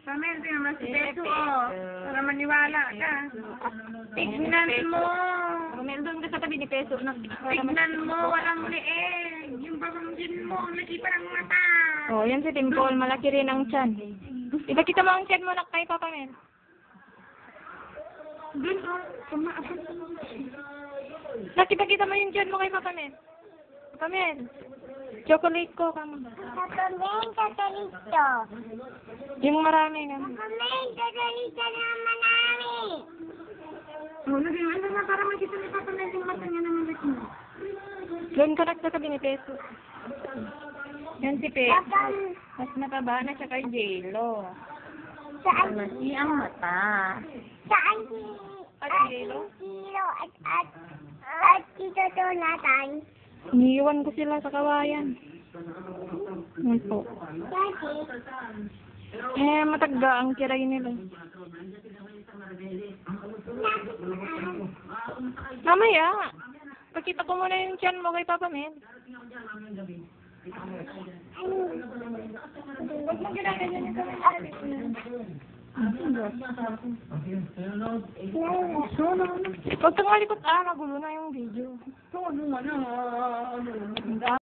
Pamel, tingnan mo si Peso, oh. Para maniwala ka. Tignan mo. Pamel, doon ka sa tabi ni Peso. Tignan mo, walang leeg. Yung pamangkin mo, ang laki pa ng mata. Oh, yan si Dimple. Malaki rin ang tiyan. Ipakita mo ang tiyan mo na kay Papa Mel. Doon, oh. Kumaapos. Nakita mo yung tiyan mo kay Papa Mel. Papa Mel. Chocolate ko, kamo. Chocolate. Yung marami kamo. Chocolate na marami. Oh, lagyan mo na para makita ni Papa Mel yung mata niya na malaki. Doon ka sa tabi ni Peso. Yan si Peso. Mas mataba na siya kay J-Lo. Saan? Malaki ang mata. Saan si... At J-Lo? Kilo at Tito Jonathan. Iniiwan ko sila sa kawayan. Yan po. Dati. Matagda ang kiray nila. Mamaya. Pakita ko muna yung tiyan mo kay Papa Mel. Huwag mo ginaganyan yung Huwag kang malikot. Magulo na yung video. So, ano nga na, ano.